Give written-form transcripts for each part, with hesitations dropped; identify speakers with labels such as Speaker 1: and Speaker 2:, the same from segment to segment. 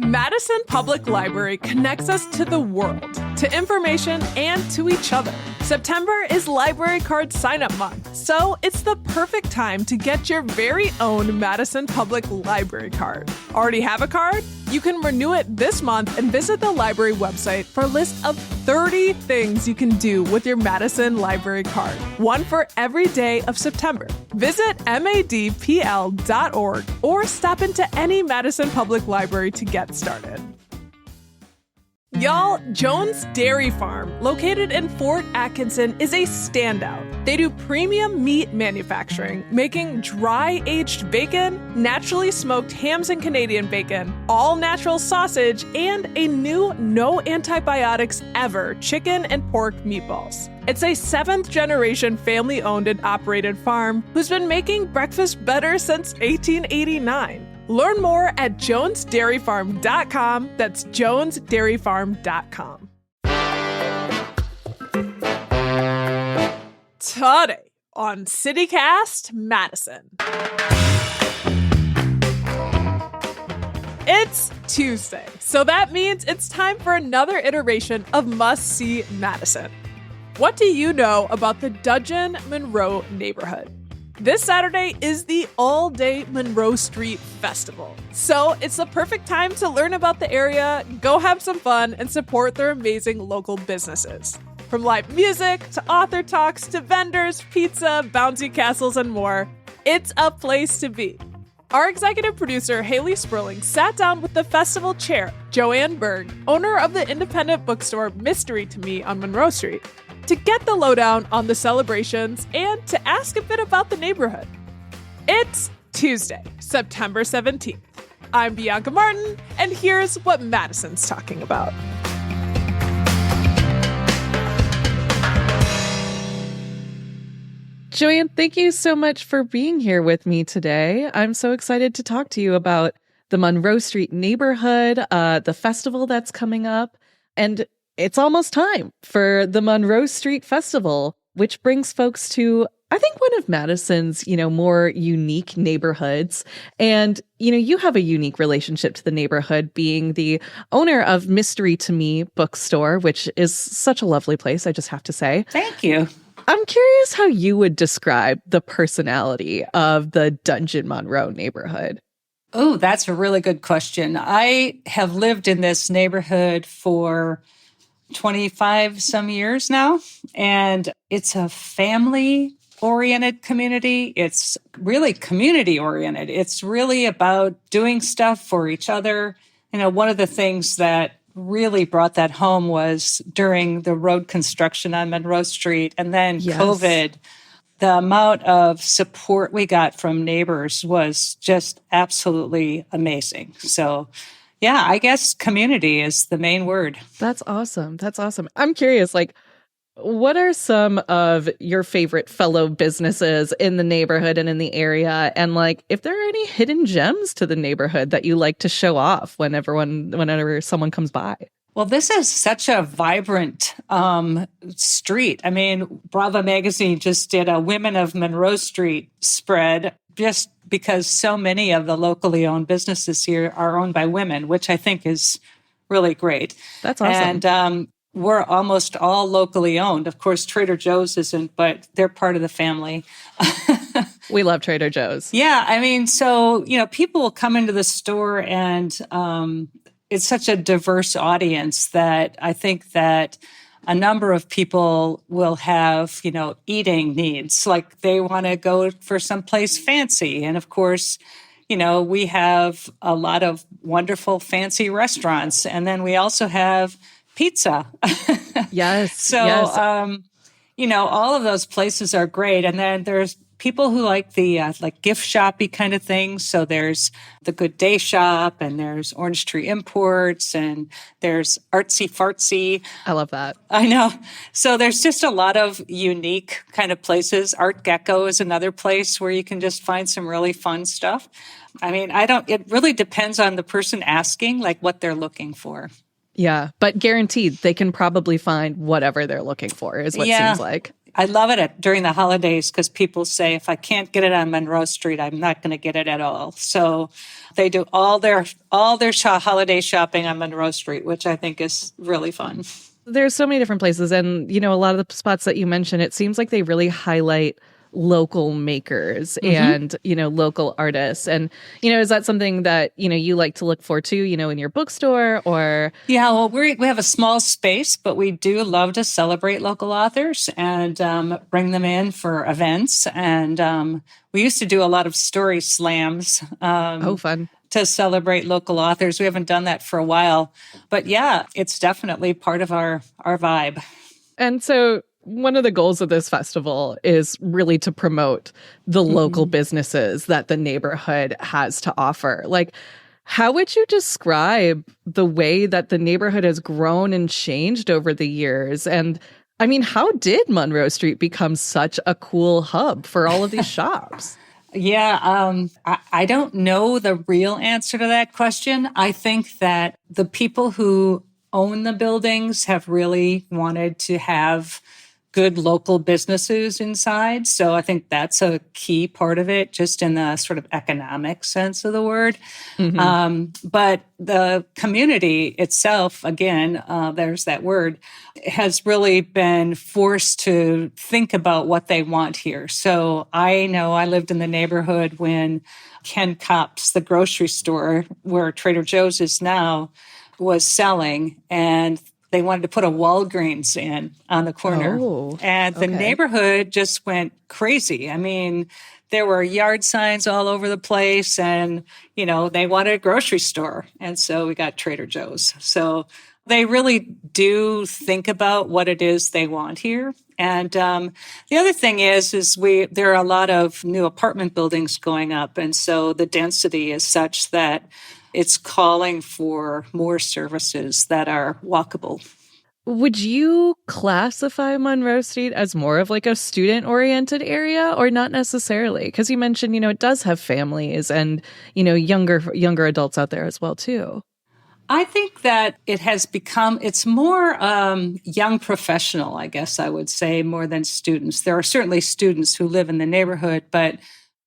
Speaker 1: Madison Public Library connects us to the world, to information, and to each other. September is Library Card Sign-Up Month, so it's the perfect time to get your very own Madison Public Library card. Already have a card? You can renew it this month and visit the library website for a list of 30 things you can do with your Madison Library card. One for every day of September. Visit madpl.org or stop into any Madison Public Library to get started. Y'all, Jones Dairy Farm, located in Fort Atkinson, is a standout. They do premium meat manufacturing, making dry-aged bacon, naturally smoked hams and Canadian bacon, all-natural sausage, and a new no antibiotics ever chicken and pork meatballs. It's a 7th-generation family-owned and operated farm who's been making breakfast better since 1889. Learn more at jonesdairyfarm.com. That's jonesdairyfarm.com. Today on CityCast Madison. It's Tuesday, so that means it's time for another iteration of Must See Madison. What do you know about the Dudgeon Monroe neighborhood? This Saturday is the all-day Monroe Street Festival. So it's the perfect time to learn about the area, go have some fun, and support their amazing local businesses. From live music, to author talks, to vendors, pizza, bouncy castles, and more, it's a place to be. Our executive producer, Haley Sperling, sat down with the festival chair, Joanne Berg, owner of the independent bookstore Mystery to Me on Monroe Street, to get the lowdown on the celebrations and to ask a bit about the neighborhood. It's Tuesday, September 17th. I'm Bianca Martin, and here's what Madison's talking about.
Speaker 2: Joanne, thank you so much for being here with me today. I'm so excited to talk to you about the Monroe Street neighborhood, the festival that's coming up, and it's almost time for the Monroe Street Festival, which brings folks to, I think, one of Madison's, more unique neighborhoods. And, you have a unique relationship to the neighborhood, being the owner of Mystery to Me bookstore, which is such a lovely place, I just have to say.
Speaker 3: Thank you.
Speaker 2: I'm curious how you would describe the personality of the Dudgeon Monroe neighborhood.
Speaker 3: Oh, that's a really good question. I have lived in this neighborhood for 25 some years now, and it's a family-oriented community. It's really community-oriented. It's really about doing stuff for each other. One of the things that really brought that home was during the road construction on Monroe Street and then COVID. The amount of support we got from neighbors was just absolutely amazing. So yeah, I guess community is the main word.
Speaker 2: That's awesome. That's awesome. I'm curious, what are some of your favorite fellow businesses in the neighborhood and in the area? And if there are any hidden gems to the neighborhood that you like to show off whenever someone comes by?
Speaker 3: Well, this is such a vibrant street. I mean, Bravo Magazine just did a Women of Monroe Street spread just because so many of the locally owned businesses here are owned by women, which I think is really great.
Speaker 2: That's awesome.
Speaker 3: And we're almost all locally owned. Of course, Trader Joe's isn't, but they're part of the family.
Speaker 2: We love Trader Joe's.
Speaker 3: Yeah. I mean, so, people will come into the store and it's such a diverse audience that I think that a number of people will have, eating needs, like they want to go for someplace fancy. And of course, we have a lot of wonderful fancy restaurants. And then we also have pizza.
Speaker 2: Yes.
Speaker 3: So,
Speaker 2: yes.
Speaker 3: All of those places are great. And then there's people who like the gift shoppy kind of things. So there's the Good Day Shop, and there's Orange Tree Imports, and there's Artsy Fartsy.
Speaker 2: I love that.
Speaker 3: I know. So there's just a lot of unique kind of places. Art Gecko is another place where you can just find some really fun stuff. I mean, it really depends on the person asking, what they're looking for.
Speaker 2: Yeah, but guaranteed they can probably find whatever they're looking for is what seems like.
Speaker 3: I love it during the holidays because people say, if I can't get it on Monroe Street, I'm not going to get it at all. So they do all their holiday shopping on Monroe Street, which I think is really fun.
Speaker 2: There's so many different places. And, a lot of the spots that you mentioned, it seems like they really highlight local makers and, local artists. And, is that something that, you like to look for too, in your bookstore or?
Speaker 3: Yeah, well, we have a small space, but we do love to celebrate local authors and bring them in for events. And we used to do a lot of story slams.
Speaker 2: Fun.
Speaker 3: To celebrate local authors. We haven't done that for a while, but yeah, it's definitely part of our vibe.
Speaker 2: And so one of the goals of this festival is really to promote the local businesses that the neighborhood has to offer. Like, how would you describe the way that the neighborhood has grown and changed over the years? And I mean, how did Monroe Street become such a cool hub for all of these shops?
Speaker 3: Yeah, I don't know the real answer to that question. I think that the people who own the buildings have really wanted to have good local businesses inside. So I think that's a key part of it, just in the sort of economic sense of the word. But the community itself, again, there's that word, has really been forced to think about what they want here. So I know I lived in the neighborhood when Ken Kopp's, the grocery store where Trader Joe's is now, was selling, and they wanted to put a Walgreens in on the corner. And the neighborhood just went crazy. I mean, there were yard signs all over the place, and, they wanted a grocery store. And so we got Trader Joe's. So they really do think about what it is they want here. And the other thing is there are a lot of new apartment buildings going up. And so the density is such that it's calling for more services that are walkable.
Speaker 2: Would you classify Monroe Street as more of like a student-oriented area or not necessarily? Because you mentioned, it does have families and, younger adults out there as well, too.
Speaker 3: I think that it's more young professional, I guess I would say, more than students. There are certainly students who live in the neighborhood, but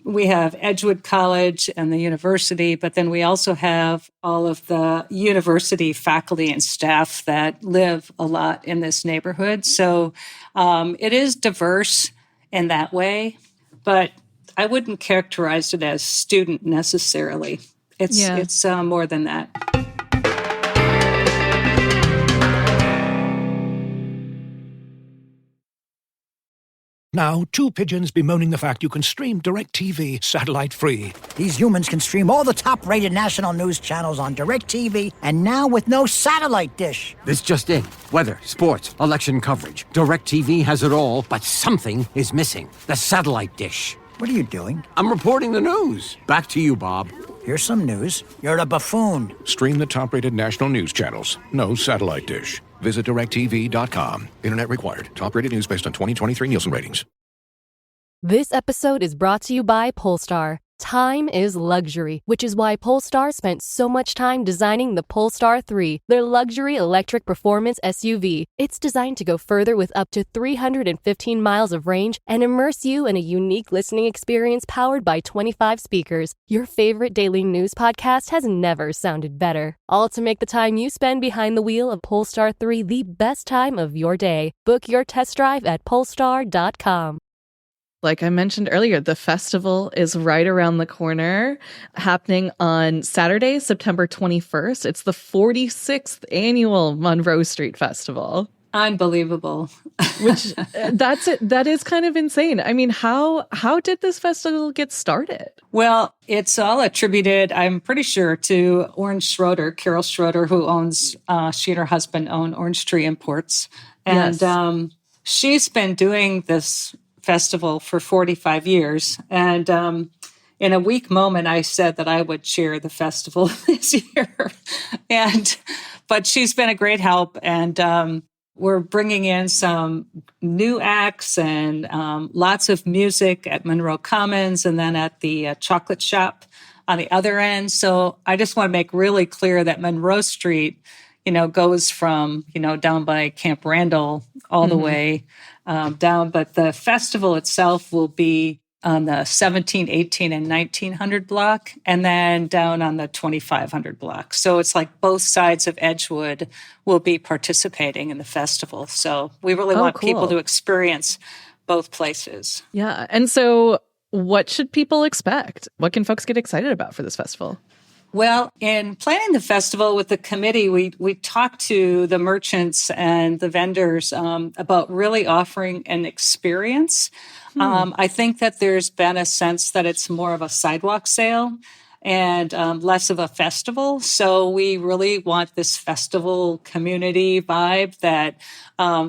Speaker 3: we have Edgewood College and the university, but then we also have all of the university faculty and staff that live a lot in this neighborhood. So it is diverse in that way, but I wouldn't characterize it as student necessarily. It's more than that.
Speaker 4: Now, two pigeons bemoaning the fact you can stream DirecTV satellite-free.
Speaker 5: These humans can stream all the top-rated national news channels on DirecTV, and now with no satellite dish.
Speaker 6: This just in. Weather, sports, election coverage. DirecTV has it all, but something is missing. The satellite dish.
Speaker 5: What are you doing?
Speaker 6: I'm reporting the news. Back to you, Bob.
Speaker 5: Here's some news. You're a buffoon.
Speaker 4: Stream the top-rated national news channels. No satellite dish. Visit DirecTV.com. Internet required. Top-rated news based on 2023 Nielsen ratings.
Speaker 7: This episode is brought to you by Polestar. Time is luxury, which is why Polestar spent so much time designing the Polestar 3, their luxury electric performance SUV. It's designed to go further with up to 315 miles of range and immerse you in a unique listening experience powered by 25 speakers. Your favorite daily news podcast has never sounded better. All to make the time you spend behind the wheel of Polestar 3 the best time of your day. Book your test drive at Polestar.com.
Speaker 2: Like I mentioned earlier, the festival is right around the corner, happening on Saturday, September 21st. It's the 46th annual Monroe Street Festival.
Speaker 3: Unbelievable.
Speaker 2: Which that's it. That is kind of insane. I mean, how did this festival get started?
Speaker 3: Well, it's all attributed, I'm pretty sure, to Orange Schroeder, Carol Schroeder, who owns, she and her husband own Orange Tree Imports. And she's been doing this festival for 45 years. And in a weak moment, I said that I would chair the festival this year. But she's been a great help. And we're bringing in some new acts and lots of music at Monroe Commons and then at the chocolate shop on the other end. So I just want to make really clear that Monroe Street, goes from, down by Camp Randall all the way down. But the festival itself will be on the 17, 18, and 1900 block, and then down on the 2500 block. So it's like both sides of Edgewood will be participating in the festival. So we really want people to experience both places.
Speaker 2: Yeah. And so what should people expect? What can folks get excited about for this festival?
Speaker 3: Well, in planning the festival with the committee, we talked to the merchants and the vendors about really offering an experience. I think that there's been a sense that it's more of a sidewalk sale and less of a festival. So we really want this festival community vibe that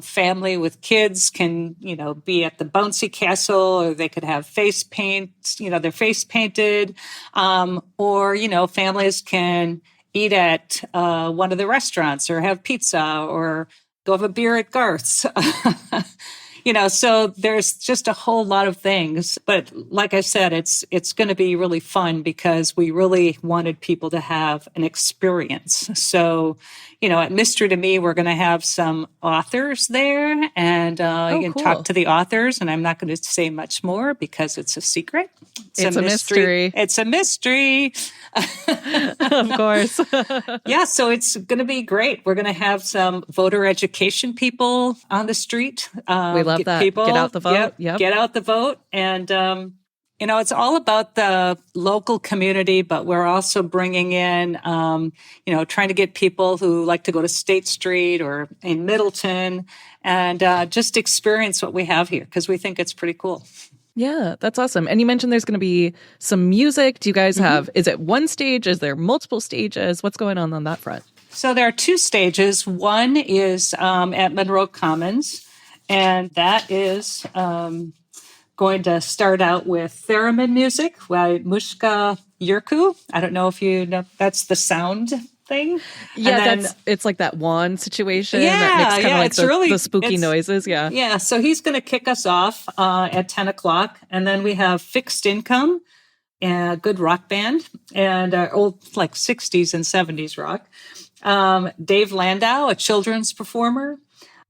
Speaker 3: family with kids can, be at the bouncy castle, or they could have face paint, their face painted, or, families can eat at one of the restaurants or have pizza or go have a beer at Garth's. So there's just a whole lot of things. But like I said, it's going to be really fun because we really wanted people to have an experience. So, at Mystery to Me, we're going to have some authors there, and you can talk to the authors. And I'm not going to say much more because it's a secret.
Speaker 2: It's a mystery.
Speaker 3: It's a mystery.
Speaker 2: Of course.
Speaker 3: Yeah, so it's going to be great. We're going to have some voter education people on the street.
Speaker 2: We love that. Get out the vote.
Speaker 3: Yep. Get out the vote. And, it's all about the local community, but we're also bringing in, trying to get people who like to go to State Street or in Middleton and just experience what we have here because we think it's pretty cool.
Speaker 2: Yeah, that's awesome. And you mentioned there's going to be some music. Do you guys have, is it one stage? Is there multiple stages? What's going on that front?
Speaker 3: So there are two stages. One is at Monroe Commons, and that is going to start out with theremin music by Mushka Yurku. I don't know if you know, that's the sound thing.
Speaker 2: Yeah, it's like that wand situation that makes kind of like the spooky noises. Yeah.
Speaker 3: Yeah. So he's going to kick us off at 10 o'clock. And then we have Fixed Income, a good rock band, and old like 60s and 70s rock. Dave Landau, a children's performer.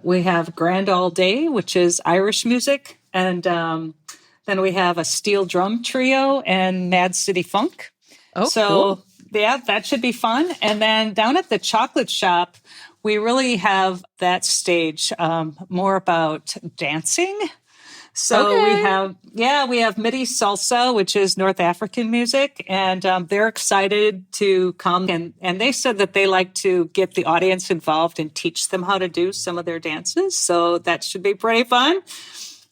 Speaker 3: We have Grand All Day, which is Irish music. And then we have a steel drum trio and Mad City Funk.
Speaker 2: Oh, cool.
Speaker 3: Yeah, that should be fun. And then down at the chocolate shop, we really have that stage more about dancing. So we have Midi Salsa, which is North African music, and they're excited to come. And they said that they like to get the audience involved and teach them how to do some of their dances. So that should be pretty fun.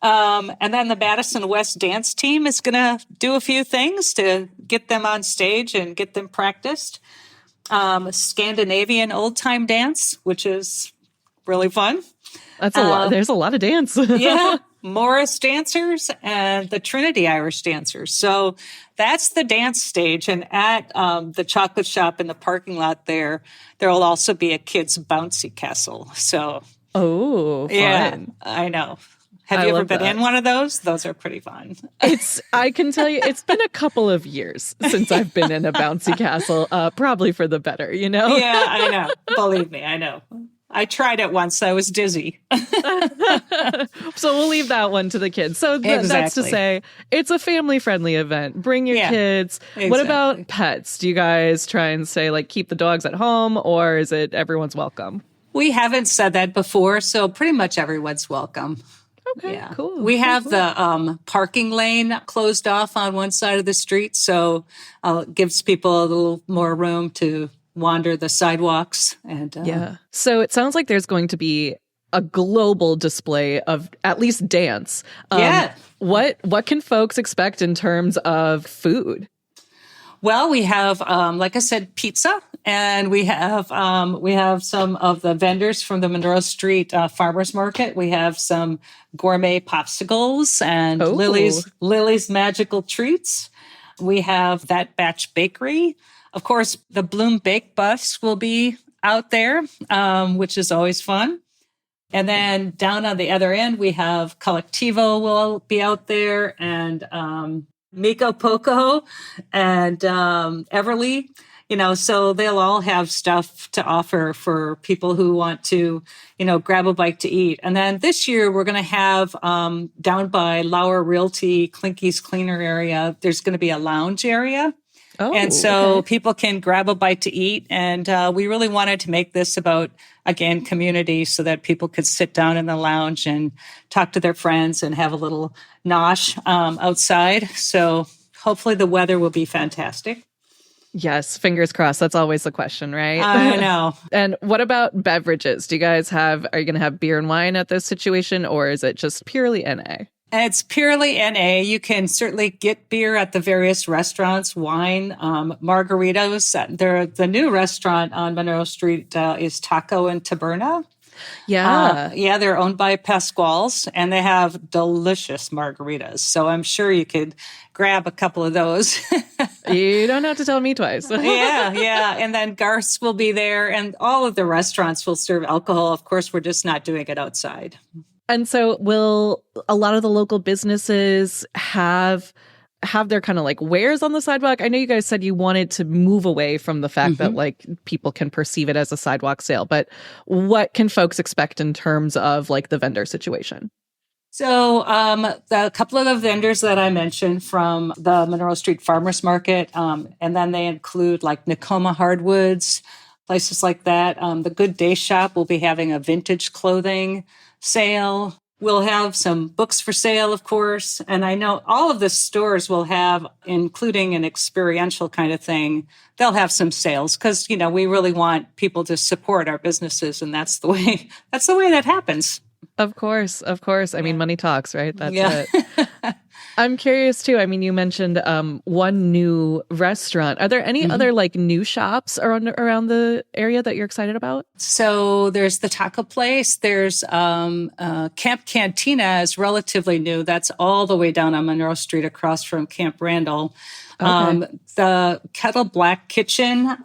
Speaker 3: And then the Madison West dance team is going to do a few things to get them on stage and get them practiced. Scandinavian old time dance, which is really fun.
Speaker 2: That's a lot. There's a lot of dance.
Speaker 3: Yeah. Morris dancers and the Trinity Irish dancers. So that's the dance stage. And at the chocolate shop in the parking lot there will also be a kids' bouncy castle. So,
Speaker 2: fun.
Speaker 3: Yeah, I know. Have you ever been in one of those? Those are pretty fun.
Speaker 2: I can tell you, it's been a couple of years since I've been in a bouncy castle, probably for the better,
Speaker 3: Yeah, I know. Believe me, I know. I tried it once. I was dizzy.
Speaker 2: So we'll leave that one to the kids. So that's to say, it's a family-friendly event. Bring your kids. Exactly. What about pets? Do you guys try and say, like, keep the dogs at home, or is it everyone's welcome?
Speaker 3: We haven't said that before, so pretty much everyone's welcome.
Speaker 2: Okay, cool.
Speaker 3: We have the parking lane closed off on one side of the street, so it gives people a little more room to wander the sidewalks. And
Speaker 2: so it sounds like there's going to be a global display of at least dance. What can folks expect in terms of food?
Speaker 3: Well, we have, like I said, pizza, and we have some of the vendors from the Monroe Street Farmers Market. We have some gourmet popsicles and Lily's Magical Treats. We have That Batch Bakery. Of course, the Bloom Bake Buffs will be out there, which is always fun. And then down on the other end, we have Collectivo will be out there, and Miko Poco and Everly. So they'll all have stuff to offer for people who want to, grab a bite to eat. And then this year we're going to have down by Lauer Realty, Clinky's Cleaner area, there's going to be a lounge area.
Speaker 2: Oh,
Speaker 3: and so
Speaker 2: okay.
Speaker 3: people can grab a bite to eat. And we really wanted to make this about, again, community so that people could sit down in the lounge and talk to their friends and have a little nosh outside. So hopefully the weather will be fantastic.
Speaker 2: Yes, fingers crossed. That's always the question, right?
Speaker 3: I know.
Speaker 2: And what about beverages? Are you going to have beer and wine at this situation, or is it just purely NA?
Speaker 3: It's purely NA. You can certainly get beer at the various restaurants, wine, margaritas. The new restaurant on Monroe Street is Taco and Taberna.
Speaker 2: Yeah.
Speaker 3: They're owned by Pasquale's, and they have delicious margaritas. So I'm sure you could grab a couple of those.
Speaker 2: You don't have to tell me twice.
Speaker 3: Yeah. And then Garth's will be there, and all of the restaurants will serve alcohol. Of course, we're just not doing it outside.
Speaker 2: And so will a lot of the local businesses have their kind of like wares on the sidewalk? I know you guys said you wanted to move away from the fact that like people can perceive it as a sidewalk sale, but what can folks expect in terms of like the vendor situation?
Speaker 3: So a couple of the vendors that I mentioned from the Monroe Street Farmers Market, and then they include like Nakoma Hardwoods, places like that. The Good Day Shop will be having a vintage clothing sale. We'll have some books for sale, of course. And I know all of the stores will have, including an experiential kind of thing, they'll have some sales because, we really want people to support our businesses. And that's the way that happens.
Speaker 2: Of course. I mean, money talks, right? That's
Speaker 3: it.
Speaker 2: I'm curious too. I mean, you mentioned one new restaurant. Are there any other like new shops around the area that you're excited about?
Speaker 3: So there's the taco place. There's Camp Cantina is relatively new. That's all the way down on Monroe Street across from Camp Randall.
Speaker 2: Okay.
Speaker 3: The Kettle Black Kitchen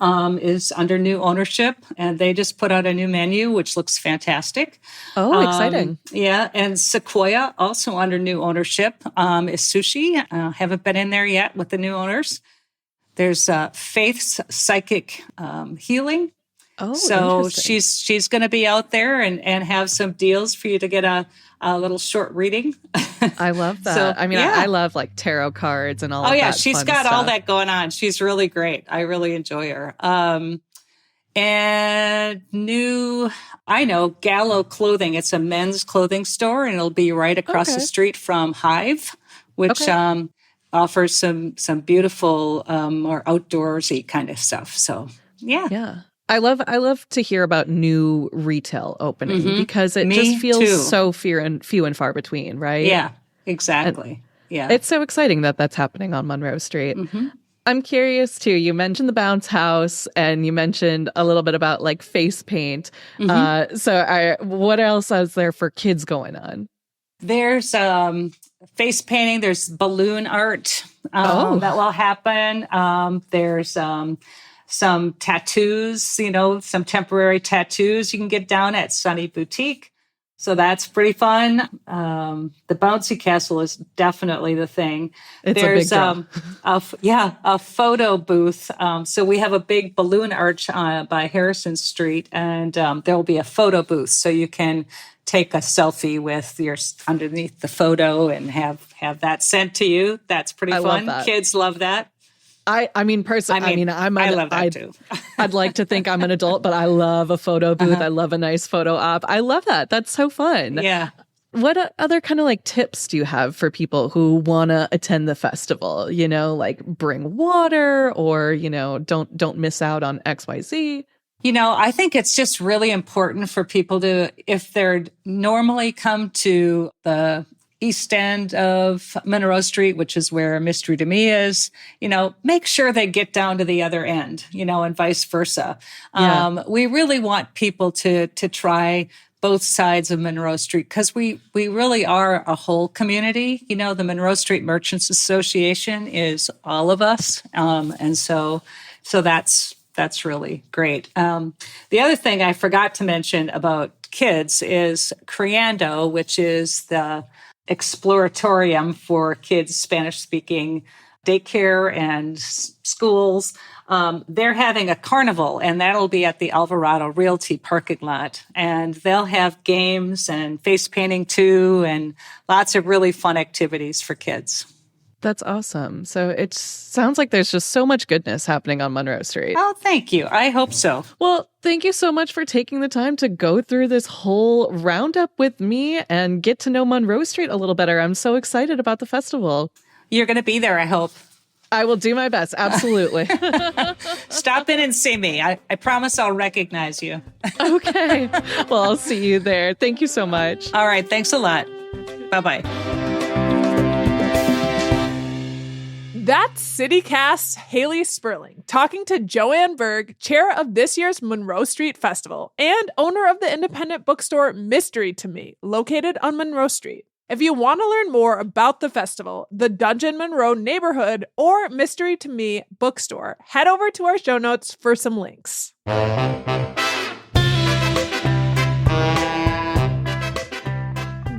Speaker 3: is under new ownership, and they just put out a new menu, which looks fantastic.
Speaker 2: Oh, exciting.
Speaker 3: Yeah, and Sequoia, also under new ownership, is sushi. Haven't been in there yet with the new owners. There's Faith's Psychic Healing.
Speaker 2: Oh,
Speaker 3: so
Speaker 2: interesting.
Speaker 3: she's going to be out there and have some deals for you to get a little short reading.
Speaker 2: I love that.
Speaker 3: So,
Speaker 2: I mean,
Speaker 3: yeah.
Speaker 2: I love like tarot cards and all of that.
Speaker 3: Oh, yeah. She's
Speaker 2: fun
Speaker 3: got
Speaker 2: stuff.
Speaker 3: all that going on. She's really great. I really enjoy her. And Gallo Clothing. It's a men's clothing store, and it'll be right across the street from Hive, which offers some beautiful, more outdoorsy kind of stuff. So, yeah.
Speaker 2: Yeah. I love to hear about new retail opening because it just feels
Speaker 3: too.
Speaker 2: so few and far between, right?
Speaker 3: Yeah, exactly. Yeah.
Speaker 2: It's so exciting that that's happening on Monroe Street. I'm curious too. You mentioned the bounce house and you mentioned a little bit about like face paint. What else is there for kids going on?
Speaker 3: There's face painting. There's balloon art that will happen. There's some tattoos, some temporary tattoos you can get down at Sunny Boutique. So that's pretty fun. The bouncy castle is definitely the thing.
Speaker 2: There's
Speaker 3: a big draw. A photo booth. So we have a big balloon arch by Harrison Street, and there will be a photo booth. So you can take a selfie with your underneath the photo and have that sent to you. That's pretty fun.
Speaker 2: Love that.
Speaker 3: Kids love that.
Speaker 2: I mean, personally,
Speaker 3: I love that too.
Speaker 2: I'd like to think I'm an adult, but I love a photo booth. I love a nice photo op. I love that. That's so fun.
Speaker 3: Yeah.
Speaker 2: What other kind of like tips do you have for people who want to attend the festival? Like bring water or, don't miss out on XYZ.
Speaker 3: I think it's just really important for people to, if they're normally come to the east end of Monroe Street, which is where Mystery to Me is, make sure they get down to the other end, and vice versa.
Speaker 2: Yeah.
Speaker 3: We really want people to try both sides of Monroe Street because we really are a whole community. The Monroe Street Merchants Association is all of us. And so that's really great. The other thing I forgot to mention about kids is Creando, which is the exploratorium for kids Spanish-speaking daycare and schools. they're having a carnival, and that'll be at the Alvarado Realty parking lot. And they'll have games and face painting too, and lots of really fun activities for kids.
Speaker 2: That's awesome. So it sounds like there's just so much goodness happening on Monroe Street.
Speaker 3: Oh, thank you. I hope so.
Speaker 2: Well, thank you so much for taking the time to go through this whole roundup with me and get to know Monroe Street a little better. I'm so excited about the festival.
Speaker 3: You're going to be there, I hope.
Speaker 2: I will do my best. Absolutely.
Speaker 3: Stop in and see me. I promise I'll recognize you.
Speaker 2: Okay. Well, I'll see you there. Thank you so much.
Speaker 3: All right. Thanks a lot. Bye-bye.
Speaker 1: That's CityCast's Haley Sperling talking to Joanne Berg, chair of this year's Monroe Street Festival and owner of the independent bookstore Mystery to Me, located on Monroe Street. If you want to learn more about the festival, the Dungeon Monroe neighborhood, or Mystery to Me bookstore, head over to our show notes for some links.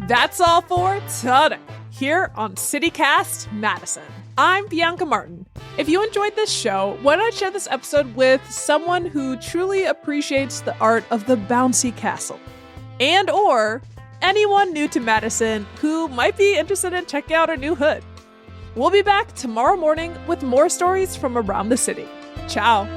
Speaker 1: That's all for today here on CityCast Madison. I'm Bianca Martin. If you enjoyed this show, why not share this episode with someone who truly appreciates the art of the bouncy castle? And or anyone new to Madison who might be interested in checking out our new hood. We'll be back tomorrow morning with more stories from around the city. Ciao.